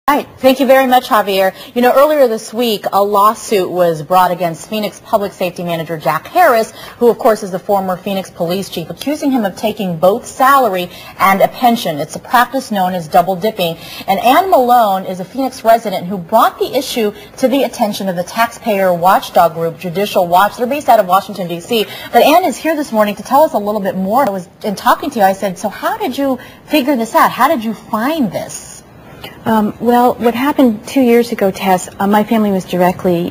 Right. Thank you very much, Javier. You know, earlier this week, a lawsuit was brought against Phoenix Public Safety Manager Jack Harris, who, of course, is the former Phoenix Police Chief, accusing him of taking both salary and a pension. It's a practice known as double dipping. And Ann Malone is a Phoenix resident who brought the issue to the attention of the taxpayer watchdog group, Judicial Watch. They're based out of Washington, D.C. But Ann is here this morning to tell us a little bit more. In talking to you, I said, so how did you figure this out? How did you find this? Well, what happened 2 years ago, Tess, my family was directly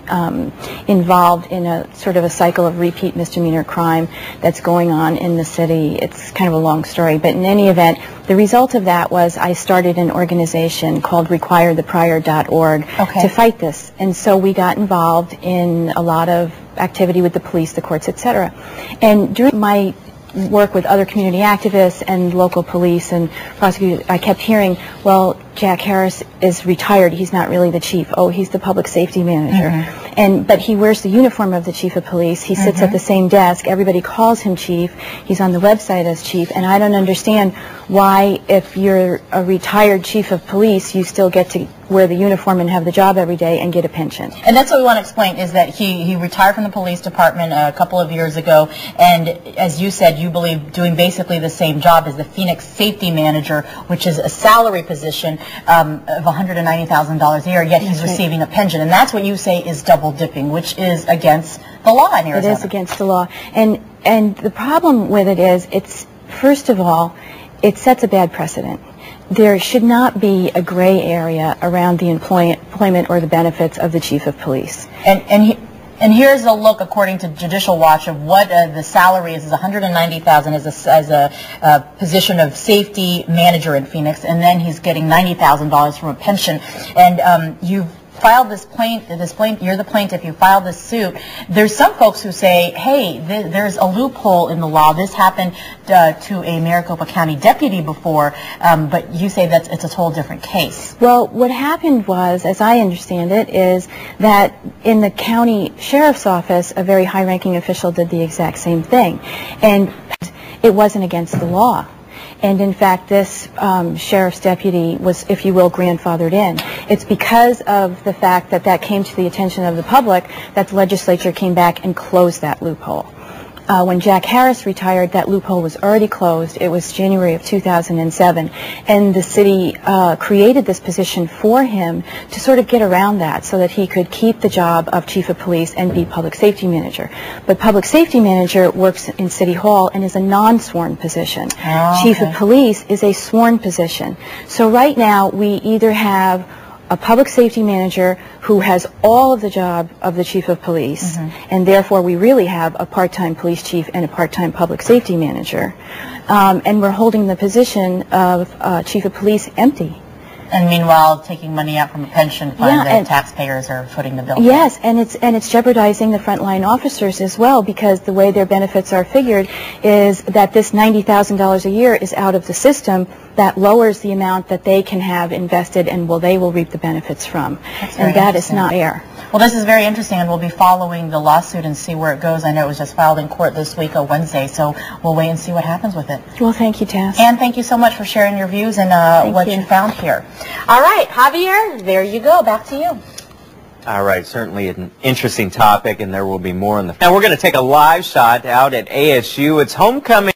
involved in a sort of a cycle of repeat misdemeanor crime that's going on in the city. It's kind of a long story, but in any event, the result of that was I started an organization called requiretheprior.org to fight this. And so we got involved in a lot of activity with the police, the courts, etc. And during my work with other community activists and local police and prosecutors, I kept hearing, well, Jack Harris is retired. He's not really the chief. Oh, he's the public safety manager. But he wears the uniform of the chief of police. He sits at the same desk. Everybody calls him chief. He's on the website as chief. And I don't understand why, if you're a retired chief of police, you still get to wear the uniform and have the job every day and get a pension. And that's what we want to explain, is that he retired from the police department a couple of years ago, and as you said, you believe doing basically the same job as the Phoenix safety manager, which is a salary position of $190,000 a year, yet he's receiving a pension. And that's what you say is double dipping, which is against the law in Arizona. It is against the law. And the problem with it is, it's, first of all, it sets a bad precedent. There should not be a gray area around the employment or the benefits of the chief of police. And here's a look, according to Judicial Watch, of what the salary is $190,000 as a position of safety manager in Phoenix, and then he's getting $90,000 from a pension. And you've filed you're the plaintiff, you filed this suit. There's some folks who say, hey, there's a loophole in the law. This happened to a Maricopa County deputy before, but you say that it's a total different case. Well, what happened was, as I understand it, is that in the county sheriff's office, a very high-ranking official did the exact same thing, and it wasn't against the law. And in fact, this sheriff's deputy was, if you will, grandfathered in. It's because of the fact that that came to the attention of the public that the legislature came back and closed that loophole. When Jack Harris retired, that loophole was already closed. It was January of 2007. And the city created this position for him to sort of get around that so that he could keep the job of chief of police and be public safety manager. But public safety manager works in City Hall and is a non-sworn position. Chief of police is a sworn position. So right now we either have a public safety manager who has all of the job of the chief of police, and therefore we really have a part-time police chief and a part-time public safety manager, and we're holding the position of chief of police empty. And meanwhile, taking money out from a pension fund that taxpayers are footing the bill. Yes, and it's jeopardizing the frontline officers as well, because the way their benefits are figured is that this $90,000 a year is out of the system. That lowers the amount that they can have invested, and they will reap the benefits from. And that is not fair. Well, this is very interesting, and we'll be following the lawsuit and see where it goes. I know it was just filed in court this week on Wednesday, so we'll wait and see what happens with it. Well, thank you, Tess. And thank you so much for sharing your views and what you found here. All right, Javier, there you go. Back to you. All right, certainly an interesting topic, and there will be more on the... Now we're going to take a live shot out at ASU. It's homecoming.